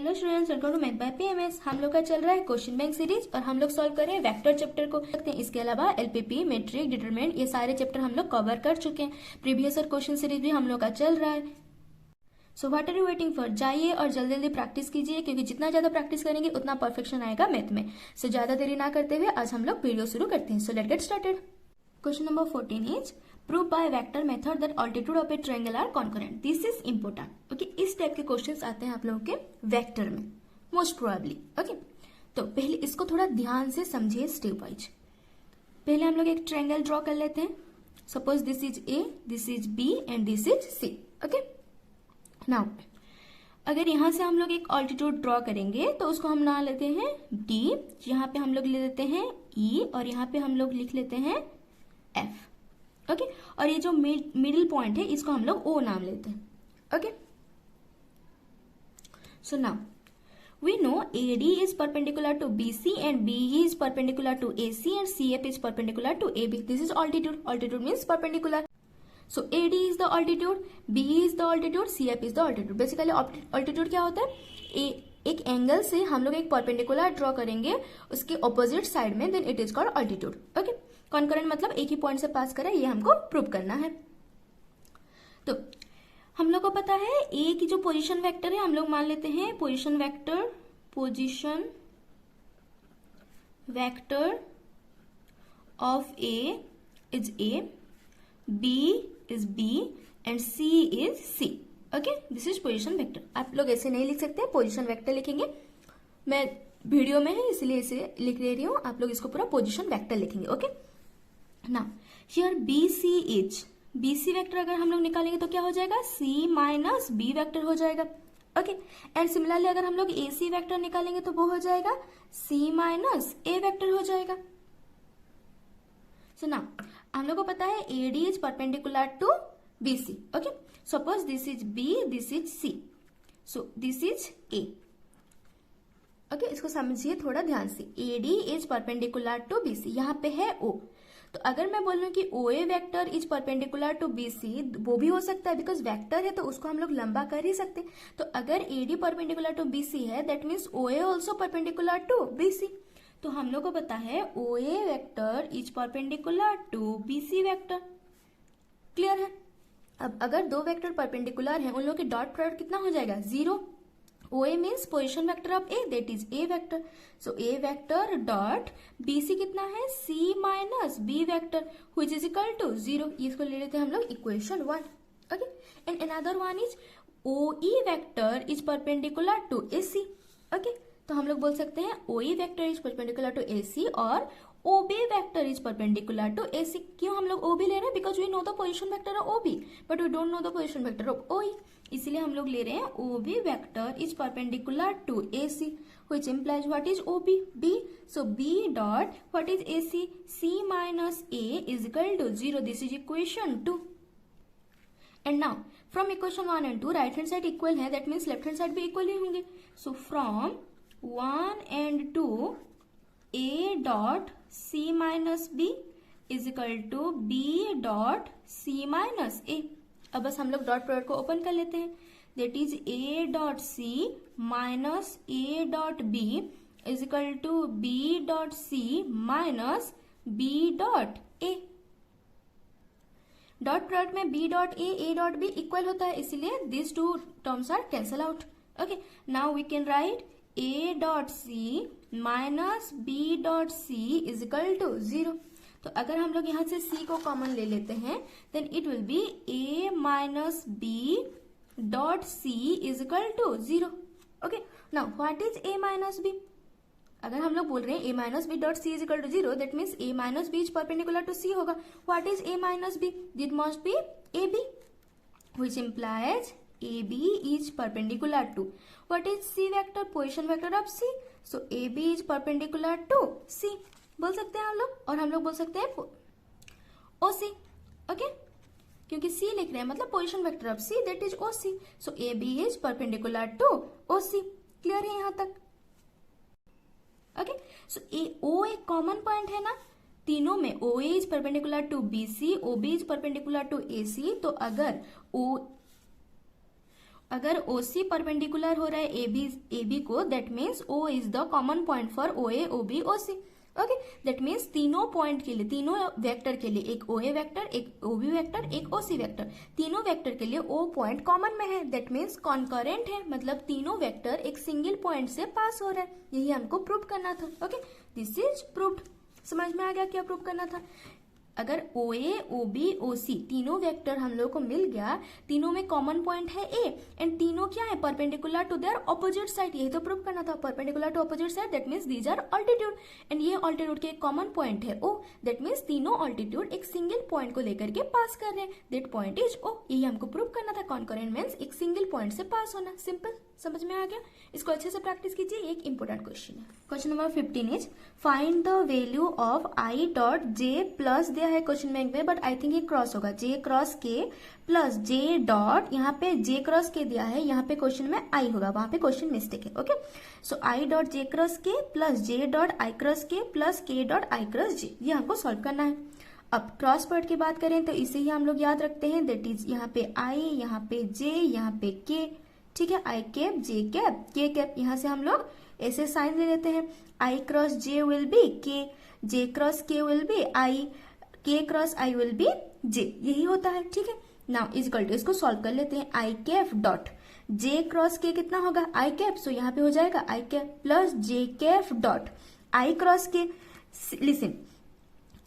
Hello students, welcome to math by PMS. हम लोग का चल रहा है क्वेश्चन बैंक सीरीज और हम लोग सॉल्व कर रहे हैं वेक्टर चैप्टर को। इसके अलावा एलपीपी, मैट्रिक, डिटरमिनेंट, ये सारे चैप्टर हम लोग कवर कर चुके हैं। प्रीवियस और क्वेश्चन सीरीज भी हम लोग का चल रहा है। So what are you waiting for? जाइए और जल्दी जल्दी प्रैक्टिस कीजिए, क्योंकि जितना ज्यादा प्रैक्टिस करेंगे उतना परफेक्शन आएगा मैथ में। सो ज्यादा देरी ना करते हुए आज हम लोग वीडियो शुरू करते हैं। So let's get started. Question number 14 is prove by vector method that altitude of a triangle are concurrent. This is important. Okay, इस टाइप के क्वेश्चंस आते हैं आप लोगों के वेक्टर में मोस्ट प्रोबेबली। ओके, तो पहले इसको थोड़ा ध्यान से समझिए स्टेप वाइज। पहले हम लोग एक ट्रायंगल ड्रॉ कर लेते हैं। Suppose this is A, this is B and this is C. Okay, now अगर यहां से हम लोग एक ऑल्टीट्यूड ड्रॉ करेंगे तो उसको हम नाम लेते हैं डी, यहाँ पे हम लोग ले लेते हैं ई और यहाँ पे हम लोग लिख लेते हैं एफ। ओके, और ये जो मिडिल पॉइंट है इसको हम लोग ओ नाम लेते हैं। Okay, so now we know AD is perpendicular to BC and BE is perpendicular to AC and CF is perpendicular to AB. This is altitude. Altitude means perpendicular. So AD is the altitude, BE is the altitude, CF is the altitude. Basically altitude क्या होता है? एक angle से हम लोग एक perpendicular draw करेंगे उसके ऑपोजिट साइड में, then it is called altitude. Okay, concurrent मतलब एक ही पॉइंट से पास करें, ये हमको प्रूव करना है। तो हम लोग को पता है ए की जो पोजीशन वेक्टर है हम लोग मान लेते हैं position vector of A is A, B is B and C is C. Okay, this is position vector. आप लोग ऐसे नहीं लिख सकते, पोजीशन वेक्टर लिखेंगे। मैं वीडियो में है इसलिए इसे लिख ले रही हूं, आप लोग इसको पूरा पोजीशन वेक्टर लिखेंगे। Okay, now here B C is, BC vector अगर हम लोग निकालेंगे तो क्या हो जाएगा? C माइनस बी वेक्टर हो जाएगा। ओके, एंड सिमिलरली अगर हम लोग AC वेक्टर निकालेंगे तो वो हो जाएगा C माइनस A वेक्टर हो जाएगा। सो नाउ हम लोग को पता है AD is perpendicular to BC। Okay, suppose this is B, this is C, so this is A। Okay, इसको समझिए थोड़ा ध्यान से। AD is perpendicular to BC, यहाँ पे है O। तो अगर मैं बोल रही हूँ कि OA vector is perpendicular to BC, वो भी हो सकता है बिकॉज वेक्टर है तो उसको हम लोग लंबा कर ही सकते हैं। तो अगर AD परपेंडिकुलर टू BC है that means OA also perpendicular to BC। तो हम लोग को पता है OA vector is perpendicular to BC vector. Clear है? अब अगर दो वेक्टर परपेंडिकुलर हैं उन लोगों के डॉट प्रोडक्ट कितना हो जाएगा? 0। OA means position vector of A, that is A vector. So A vector dot BC कितना है? C minus B vector, which is equal to 0. इसको ले लेते हैं हम लोग equation 1. Okay, and another one is OE vector is perpendicular to AC. Okay, तो हम लोग बोल सकते हैं OE vector is perpendicular to AC और OB vector is perpendicular to AC. क्यों हम लोग OB ले रहे हैं? Because we know the position vector of OB, but we don't know the position vector of OE. इसीलिए हम लोग ले रहे हैं OB vector is perpendicular to AC, which implies what is OB? B. So B dot what is AC? C minus A is equal to 0. This is equation 2. And now from equation 1 and 2 right hand side equal है, that means left hand side भी equal ही होंगे. So from 1 and 2 A dot C minus B is equal to B dot C minus A. अब बस हम लोग dot product को open कर लेते हैं, that is A dot C minus A dot B is equal to B dot C minus B dot A। Dot product में B dot A dot B equal होता है, इसीलिए this two terms are cancel out. Okay, now we can write A dot C minus B dot C is equal to 0। तो अगर हम लोग यहां से C को कॉमन ले लेते हैं then it will be A minus B dot C is equal to 0। Okay, now what is A minus B? अगर हम लोग बोल रहे हैं A minus B dot C is equal to 0, that means A minus B is perpendicular to C होगा। What is A minus B? That must be AB, which implies AB is perpendicular to what is C vector? Position vector of C. So AB is perpendicular to C बोल सकते हैं हम लोग, और हम लोग बोल सकते हैं OC। ओके, क्योंकि C लिख रहे हैं मतलब position vector of C, that is OC. So AB is perpendicular to OC। Clear है यहाँ तक? ओके, सो O एक कॉमन पॉइंट है ना तीनों में। OA is perpendicular to BC, OB is perpendicular to AC। तो अगर OC परपेंडिकुलर हो रहा है AB को, that means O is the common point for OA OB OC। Okay, that means तीनों पॉइंट के लिए, तीनों वेक्टर के लिए, एक OA वेक्टर, एक OB वेक्टर, एक OC वेक्टर, तीनों वेक्टर के लिए O पॉइंट कॉमन में है, दैट मीन्स कॉन्करेंट है, मतलब तीनों वेक्टर एक सिंगल पॉइंट से पास हो रहा है। यही हमको प्रूव करना था। Okay, this is proved. समझ में आ गया क्या प्रूव करना था? अगर OA OB OC तीनों वेक्टर हम लोग को मिल गया, तीनों में कॉमन पॉइंट है A एंड तीनों क्या है, perpendicular to their opposite side. यही तो प्रूव करना था, perpendicular to opposite side, that means these are altitude and ये ऑल्टीट्यूड के एक कॉमन पॉइंट है O, दैट मीन्स तीनों ऑल्टीट्यूड एक सिंगल पॉइंट को लेकर के पास कर रहे हैं, दैट पॉइंट इज O। यही हमको प्रूव करना था, कॉन्करेंट मीन्स एक सिंगल पॉइंट से पास होना। सिंपल, समझ में आ गया? इसको अच्छे से प्रैक्टिस कीजिए, एक इंपॉर्टेंट क्वेश्चन है। Question number 15 is find the value of I dot J plus दिया है क्वेश्चन बैंक में, बट आई थिंक ये क्रॉस होगा, J cross K plus J dot, यहाँ पे J क्रॉस K दिया है, यहाँ पे क्वेश्चन में I होगा, वहां पे क्वेश्चन मिस्टेक है। Okay, so I dot J cross K plus J dot I cross K plus K dot I cross J, ये हमको सॉल्व करना है। अब क्रॉस प्रोडक्ट की बात करें तो इसे ही हम लोग याद रखते हैं, दैट इज यहाँ पे I, यहाँ पे J, यहाँ पे K, ठीक है, I cap J cap K cap, यहाँ से हम लोग ऐसे साइन दे देते हैं, I cross J will be K, J cross K will be I, K cross I will be J, यही होता है। ठीक है, नाउ इक्वल टू, इसको सॉल्व कर लेते हैं, I cap dot J cross K कितना होगा, I कैप, सो यहाँ पे हो जाएगा I cap plus J cap dot I cross K। Listen,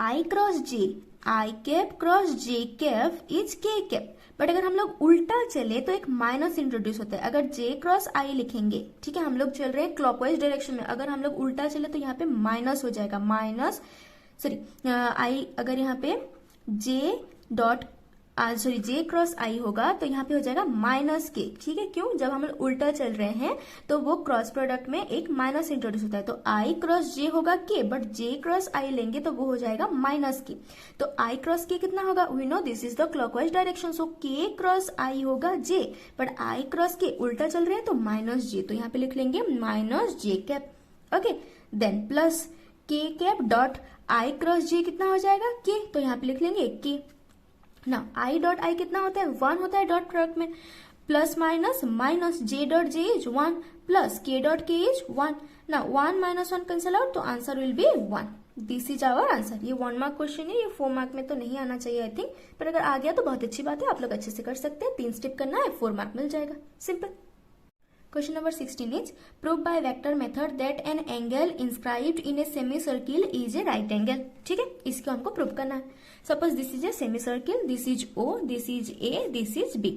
I cross J, I cap cross J cap is K cap, but अगर हम लोग उल्टा चले तो एक माइनस इंट्रोड्यूस होता है। अगर J क्रॉस I लिखेंगे, ठीक है, हम लोग चल रहे हैं क्लॉकवाइज डायरेक्शन में, अगर हम लोग उल्टा चले तो यहाँ पे माइनस हो जाएगा, माइनस सॉरी I, अगर यहाँ पे J dot sorry J cross I होगा तो यहाँ पे हो जाएगा माइनस K। ठीक है, क्यों? जब हम लोग उल्टा चल रहे हैं तो वो क्रॉस प्रोडक्ट में एक माइनस इंट्रोड्यूस होता है, तो I क्रॉस J होगा K, but J cross I लेंगे तो वो हो जाएगा माइनस K। तो I क्रॉस K कितना होगा, we know this is the clockwise direction, so K cross I होगा J, but I cross K उल्टा चल रहे हैं तो माइनस J, तो यहाँ पे लिख लेंगे minus J cap. Okay, then plus K cap dot I cross J कितना हो जाएगा K, तो यहाँ पे लिख लेंगे K। ना I डॉट I कितना होता है, 1 होता है डॉट प्रोडक्ट में, plus minus minus J dot J is 1 plus K dot K is 1। ना 1 माइनस 1 कैंसिल आउट, तो answer will be 1। This is our answer. ये 1 मार्क क्वेश्चन है, ये 4 मार्क में तो नहीं आना चाहिए आई थिंक, पर अगर आ गया तो बहुत अच्छी बात है, आप लोग अच्छे से कर सकते हैं। 3 स्टेप करना है, 4 मार्क मिल जाएगा, simple. Question number 16 is prove by vector method that an angle inscribed in a semi circle is a right angle. ठीक है, इसको हमको प्रूव करना है। Suppose this is a semi circle, this is O, this is A, this is B।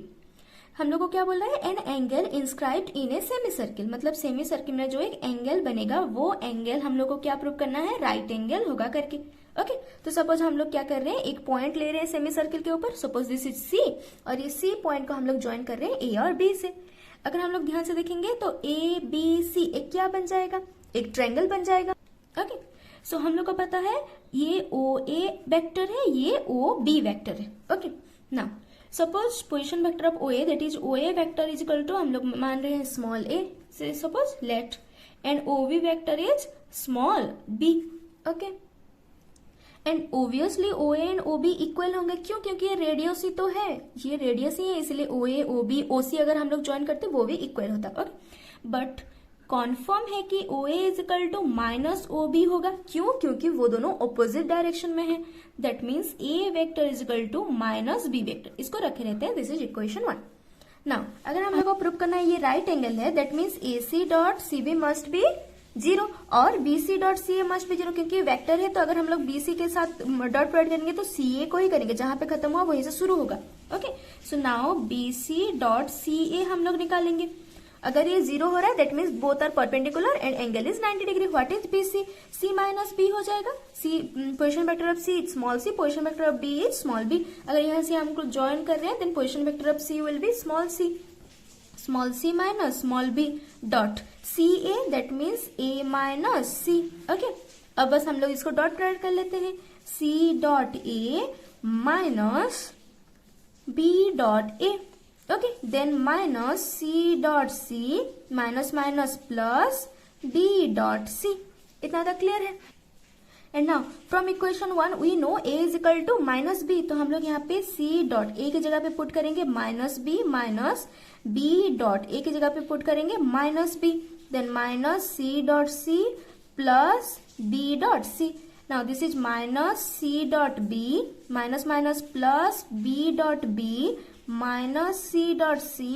हम लोग को क्या बोल रहा है, an angle inscribed in a semi circle, मतलब सेमी सर्किल में जो एक एंगल बनेगा वो एंगल हम लोग को क्या प्रूव करना है, राइट एंगल होगा करके। ओके, तो सपोज हम लोग क्या कर रहे हैं, एक पॉइंट ले रहे हैं सेमी सर्किल के ऊपर, सपोज दिस इज C, और ये C पॉइंट को हम लोग ज्वाइन कर रहे हैं A और B से। अगर हम लोग ध्यान से देखेंगे तो ABC एक क्या बन जाएगा, एक ट्रायंगल बन जाएगा। ओके, सो हम लोग को पता है ये OA वेक्टर है, ये OB वेक्टर है। Okay, now suppose position vector of OA, that is OA vector is equal to, हम लोग मान रहे हैं स्मॉल a, से suppose let, and OB vector is small b। Okay, and obviously OA and OB equal होंगे, क्यों? क्योंकि ये रेडियस ही तो है, ये रेडियस ही है, इसलिए OA OB OC अगर हम लोग ज्वाइन करते वो भी इक्वल होता। ओके, बट कॉन्फर्म है कि OA is equal to minus OB होगा, क्यों? क्योंकि वो दोनों ऑपोजिट डायरेक्शन में है, that means A vector is equal to minus B vector. इसको रखे रहते हैं, दिस इज इक्वेशन 1। नाउ अगर हम लोग को प्रूव करना है ये राइट एंगल है, that means AC dot CB must be 0 और BC dot CA must be 0, क्योंकि वेक्टर है तो अगर हम लोग BC के साथ डॉट प्रोडक्ट करेंगे तो CA को ही करेंगे, जहां पे खत्म हुआ वहीं से शुरू होगा। Okay, so now BC dot CA हम लोग निकालेंगे। अगर ये 0 हो रहा है that means both are perpendicular and angle is 90 degree. What is BC? C minus B हो जाएगा। C position vector of C is small c, position vector of B is small b। अगर यहाँ से हम लोग ज्वाइन कर रहे हैं then position vector of C will be small c minus small b dot CA, that means A minus C। Okay, अब बस हम लोग इसको डॉट प्रोडक्ट कर लेते हैं, C dot A minus B dot A। Okay, then minus C dot C minus minus plus B dot C। इतना तक क्लियर है? And now from equation 1 we know a is equal to minus b, तो हम लोग यहाँ पे c dot a की जगह पे पुट करेंगे माइनस b डॉट a की जगह पे पुट करेंगे minus b, then minus c dot c plus b dot c. Now this is minus c dot b minus minus plus b dot b minus c dot c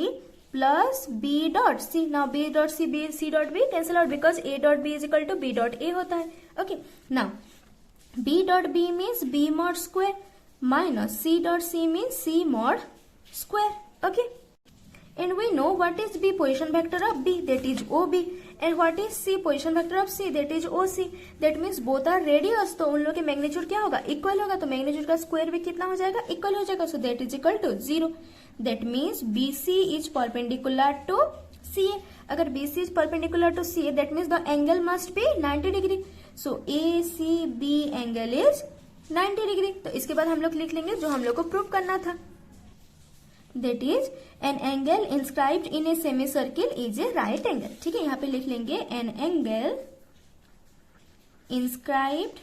plus b dot c. Now b dot c dot b cancel out because a dot b is equal to b dot a होता है. Okay. Now b dot b means b mod square minus c dot c means c mod square. Okay. And we know what is b position vector of b, that is OB, and what is c position vector of c, that is OC. That means both are radius, तो उन लोग के magnitude क्या होगा, equal होगा, तो magnitude का square भी कितना हो जाएगा, इक्वल हो जाएगा. So that is equal to 0. That means BC is perpendicular to CA. अगर BC is perpendicular to CA that means the angle must be 90 degree. So ACB angle is 90 degree. तो इसके बाद हम लोग लिख लेंगे जो हम लोग को प्रूव करना था. That is an angle inscribed in a semicircle is a right angle. ठीक है, यहाँ पे लिख लेंगे an angle inscribed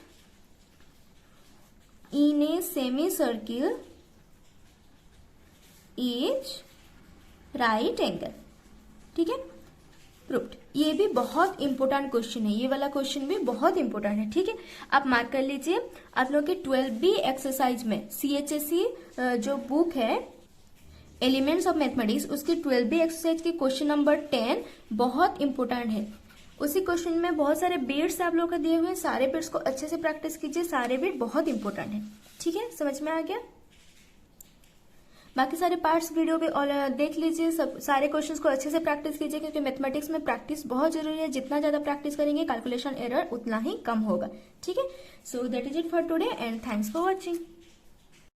in a semicircle is right angle. ठीक है, प्रूव्ड. ये भी बहुत इंपॉर्टेंट क्वेश्चन है, ये वाला क्वेश्चन भी बहुत इंपॉर्टेंट है. ठीक है, आप मार्क कर लीजिए. आप लोग के 12B एक्सरसाइज में CHSE जो बुक है एलिमेंट्स ऑफ मैथमेटिक्स, उसकी 12B एक्सरसाइज के क्वेश्चन नंबर 10 बहुत इंपॉर्टेंट है. उसी क्वेश्चन में बहुत सारे बीट्स आप लोगों को दिए हुए हैं, सारे बीट्स को अच्छे से प्रैक्टिस कीजिए, सारे बीट बहुत इंपॉर्टेंट है. ठीक है, समझ में आ गया. बाकी सारे पार्ट्स वीडियो भी देख लीजिए, सब सारे क्वेश्चंस को अच्छे से प्रैक्टिस कीजिए, क्योंकि मैथमेटिक्स में प्रैक्टिस बहुत जरूरी है. जितना ज्यादा प्रैक्टिस करेंगे कैलकुलेशन एरर उतना ही कम होगा. ठीक है, सो that is it for today and thanks for watching.